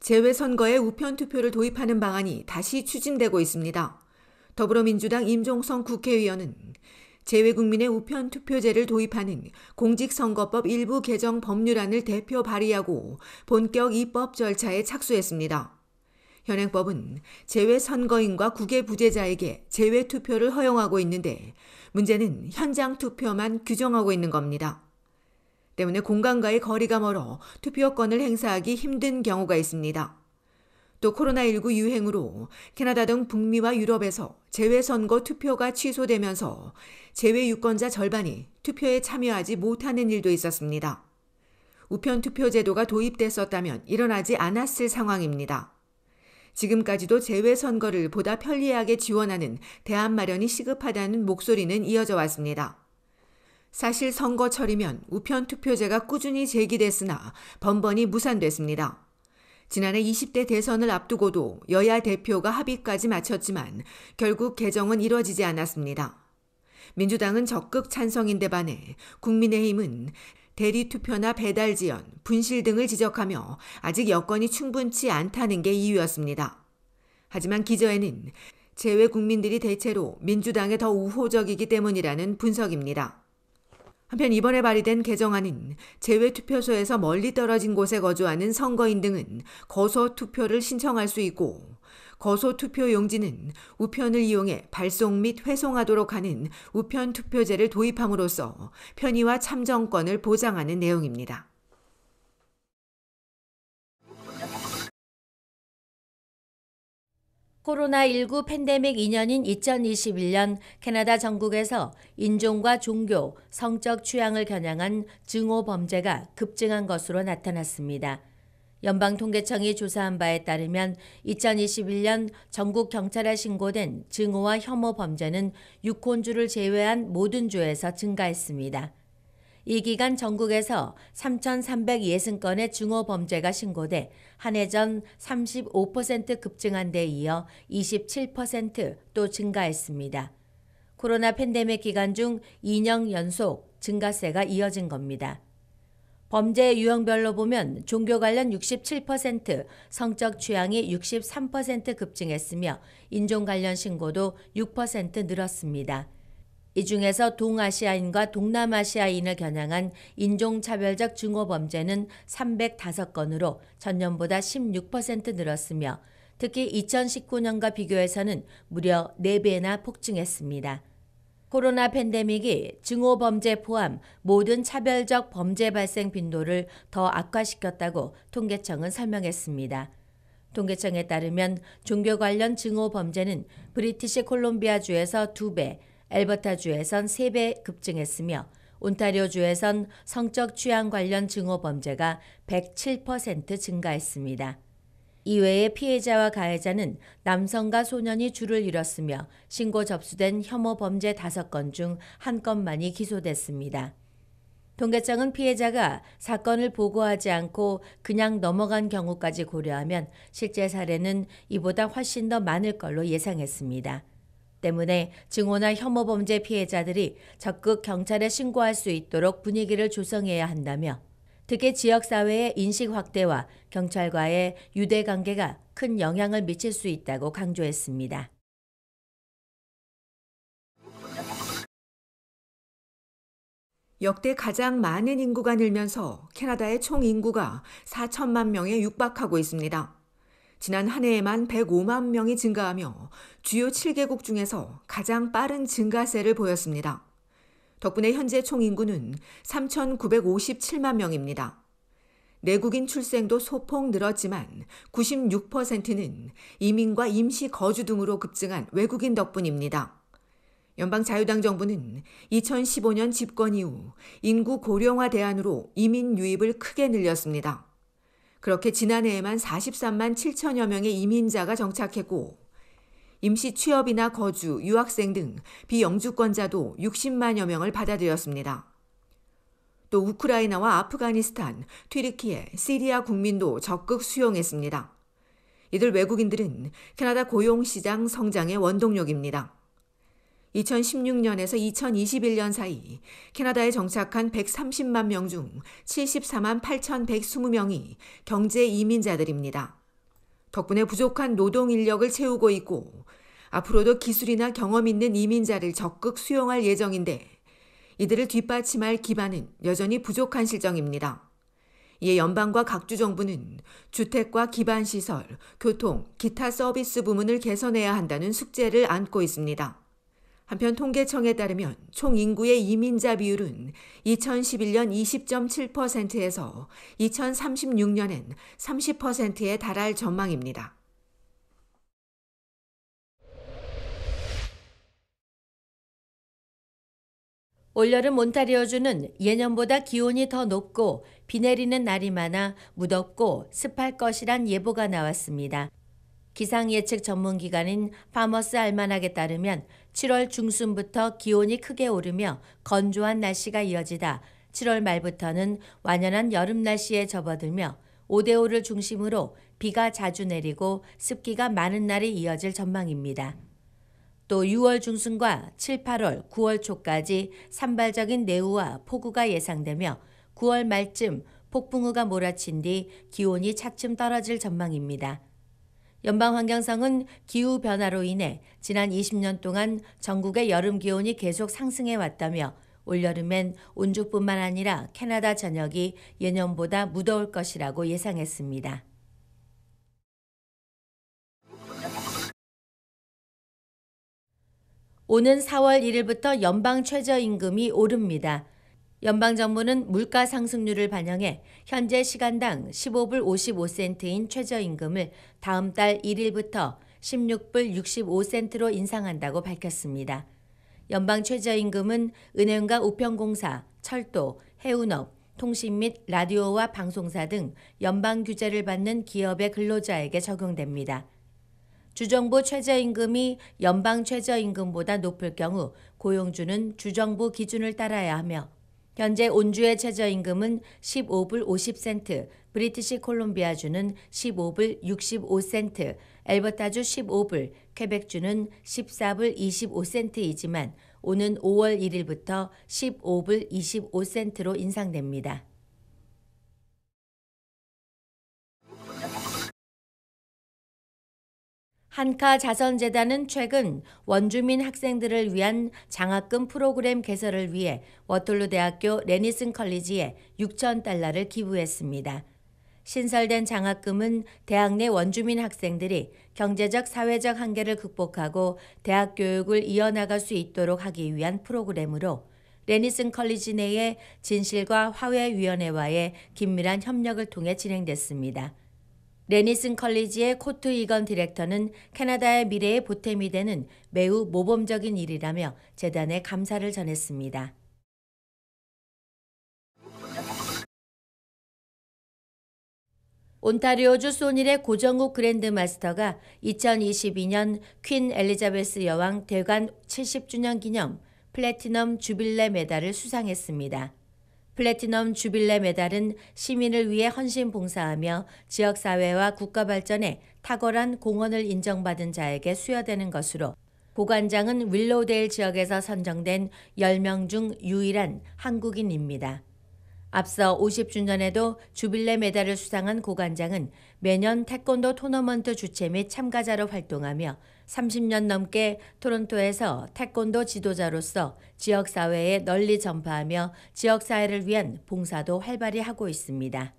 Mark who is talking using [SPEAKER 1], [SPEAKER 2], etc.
[SPEAKER 1] 재외선거에 우편투표를 도입하는 방안이 다시 추진되고 있습니다. 더불어민주당 임종성 국회의원은 재외국민의 우편투표제를 도입하는 공직선거법 일부 개정 법률안을 대표 발의하고 본격 입법 절차에 착수했습니다. 현행법은 재외선거인과 국외부재자에게 재외투표를 허용하고 있는데 문제는 현장 투표만 규정하고 있는 겁니다. 때문에 공간과의 거리가 멀어 투표권을 행사하기 힘든 경우가 있습니다. 또 코로나19 유행으로 캐나다 등 북미와 유럽에서 재외선거 투표가 취소되면서 재외유권자 절반이 투표에 참여하지 못하는 일도 있었습니다. 우편투표 제도가 도입됐었다면 일어나지 않았을 상황입니다. 지금까지도 재외선거를 보다 편리하게 지원하는 대안 마련이 시급하다는 목소리는 이어져 왔습니다. 사실 선거철이면 우편투표제가 꾸준히 제기됐으나 번번이 무산됐습니다. 지난해 20대 대선을 앞두고도 여야 대표가 합의까지 마쳤지만 결국 개정은 이뤄지지 않았습니다. 민주당은 적극 찬성인데 반해 국민의힘은 대리투표나 배달 지연, 분실 등을 지적하며 아직 여건이 충분치 않다는 게 이유였습니다. 하지만 기저에는 재외 국민들이 대체로 민주당에 더 우호적이기 때문이라는 분석입니다. 한편 이번에 발의된 개정안은 재외투표소에서 멀리 떨어진 곳에 거주하는 선거인 등은 거소투표를 신청할 수 있고 거소투표 용지는 우편을 이용해 발송 및 회송하도록 하는 우편투표제를 도입함으로써 편의와 참정권을 보장하는 내용입니다.
[SPEAKER 2] 코로나19 팬데믹 2년인 2021년 캐나다 전국에서 인종과 종교, 성적 취향을 겨냥한 증오 범죄가 급증한 것으로 나타났습니다. 연방통계청이 조사한 바에 따르면 2021년 전국 경찰에 신고된 증오와 혐오 범죄는 유콘주를 제외한 모든 주에서 증가했습니다. 이 기간 전국에서 3,360건의 증오 범죄가 신고돼 한 해 전 35% 급증한 데 이어 27% 또 증가했습니다. 코로나 팬데믹 기간 중 2년 연속 증가세가 이어진 겁니다. 범죄 유형별로 보면 종교 관련 67%, 성적 취향이 63% 급증했으며 인종 관련 신고도 6% 늘었습니다. 이 중에서 동아시아인과 동남아시아인을 겨냥한 인종차별적 증오 범죄는 305건으로 전년보다 16% 늘었으며 특히 2019년과 비교해서는 무려 4배나 폭증했습니다. 코로나 팬데믹이 증오 범죄 포함 모든 차별적 범죄 발생 빈도를 더 악화시켰다고 통계청은 설명했습니다. 통계청에 따르면 종교 관련 증오 범죄는 브리티시 콜롬비아주에서 2배, 엘버타주에선 3배 급증했으며 온타리오주에선 성적 취향 관련 증오 범죄가 107% 증가했습니다. 이외에 피해자와 가해자는 남성과 소년이 주를 이뤘으며 신고 접수된 혐오 범죄 5건 중 1건만이 기소됐습니다. 통계청은 피해자가 사건을 보고하지 않고 그냥 넘어간 경우까지 고려하면 실제 사례는 이보다 훨씬 더 많을 걸로 예상했습니다. 때문에 증오나 혐오 범죄 피해자들이 적극 경찰에 신고할 수 있도록 분위기를 조성해야 한다며 특히 지역사회의 인식 확대와 경찰과의 유대 관계가 큰 영향을 미칠 수 있다고 강조했습니다.
[SPEAKER 1] 역대 가장 많은 인구가 늘면서 캐나다의 총 인구가 4천만 명에 육박하고 있습니다. 지난 한 해에만 105만 명이 증가하며 주요 7개국 중에서 가장 빠른 증가세를 보였습니다. 덕분에 현재 총 인구는 3,957만 명입니다. 내국인 출생도 소폭 늘었지만 96%는 이민과 임시 거주 등으로 급증한 외국인 덕분입니다. 연방자유당 정부는 2015년 집권 이후 인구 고령화 대안으로 이민 유입을 크게 늘렸습니다. 그렇게 지난해에만 43만 7천여 명의 이민자가 정착했고 임시 취업이나 거주, 유학생 등 비영주권자도 60만여 명을 받아들였습니다. 또 우크라이나와 아프가니스탄, 튀르키예, 시리아 국민도 적극 수용했습니다. 이들 외국인들은 캐나다 고용시장 성장의 원동력입니다. 2016년에서 2021년 사이 캐나다에 정착한 130만 명 중 74만 8,120명이 경제 이민자들입니다. 덕분에 부족한 노동 인력을 채우고 있고 앞으로도 기술이나 경험 있는 이민자를 적극 수용할 예정인데 이들을 뒷받침할 기반은 여전히 부족한 실정입니다. 이에 연방과 각주 정부는 주택과 기반시설, 교통, 기타 서비스 부문을 개선해야 한다는 숙제를 안고 있습니다. 한편 통계청에 따르면 총 인구의 이민자 비율은 2011년 20.7%에서 2036년엔 30%에 달할 전망입니다.
[SPEAKER 2] 올여름 온타리오주는 예년보다 기온이 더 높고 비 내리는 날이 많아 무덥고 습할 것이란 예보가 나왔습니다. 기상예측 전문기관인 파머스 알마낙에 따르면 7월 중순부터 기온이 크게 오르며 건조한 날씨가 이어지다 7월 말부터는 완연한 여름 날씨에 접어들며 5대5를 중심으로 비가 자주 내리고 습기가 많은 날이 이어질 전망입니다. 또 6월 중순과 7, 8월, 9월 초까지 산발적인 내우와 폭우가 예상되며 9월 말쯤 폭풍우가 몰아친 뒤 기온이 차츰 떨어질 전망입니다. 연방환경성은 기후변화로 인해 지난 20년 동안 전국의 여름 기온이 계속 상승해 왔다며 올여름엔 온주뿐만 아니라 캐나다 전역이 예년보다 무더울 것이라고 예상했습니다. 오는 4월 1일부터 연방 최저임금이 오릅니다. 연방정부는 물가 상승률을 반영해 현재 시간당 15불 55센트인 최저임금을 다음 달 1일부터 16불 65센트로 인상한다고 밝혔습니다. 연방 최저임금은 은행과 우편공사, 철도, 해운업, 통신 및 라디오와 방송사 등 연방 규제를 받는 기업의 근로자에게 적용됩니다. 주정부 최저임금이 연방 최저임금보다 높을 경우 고용주는 주정부 기준을 따라야 하며 현재 온주의 최저임금은 15불 50센트, 브리티시 콜롬비아주는 15불 65센트, 엘버타주 15불, 퀘벡주는 14불 25센트이지만 오는 5월 1일부터 15불 25센트로 인상됩니다. 한카자선재단은 최근 원주민 학생들을 위한 장학금 프로그램 개설을 위해 워털루 대학교 레니슨 컬리지에 6,000달러를 기부했습니다. 신설된 장학금은 대학 내 원주민 학생들이 경제적, 사회적 한계를 극복하고 대학 교육을 이어나갈 수 있도록 하기 위한 프로그램으로 레니슨 컬리지 내의 진실과 화해위원회와의 긴밀한 협력을 통해 진행됐습니다. 레니슨 컬리지의 코트 이건 디렉터는 캐나다의 미래에 보탬이 되는 매우 모범적인 일이라며 재단에 감사를 전했습니다. 온타리오주 소닐의 고정욱 그랜드마스터가 2022년 퀸 엘리자베스 여왕 대관 70주년 기념 플래티넘 주빌레 메달을 수상했습니다. 플래티넘 주빌레 메달은 시민을 위해 헌신 봉사하며 지역사회와 국가 발전에 탁월한 공헌을 인정받은 자에게 수여되는 것으로 고관장은 윌로우데일 지역에서 선정된 10명 중 유일한 한국인입니다. 앞서 50주년에도 주빌레 메달을 수상한 고관장은 매년 태권도 토너먼트 주최 및 참가자로 활동하며 30년 넘게 토론토에서 태권도 지도자로서 지역사회에 널리 전파하며 지역사회를 위한 봉사도 활발히 하고 있습니다.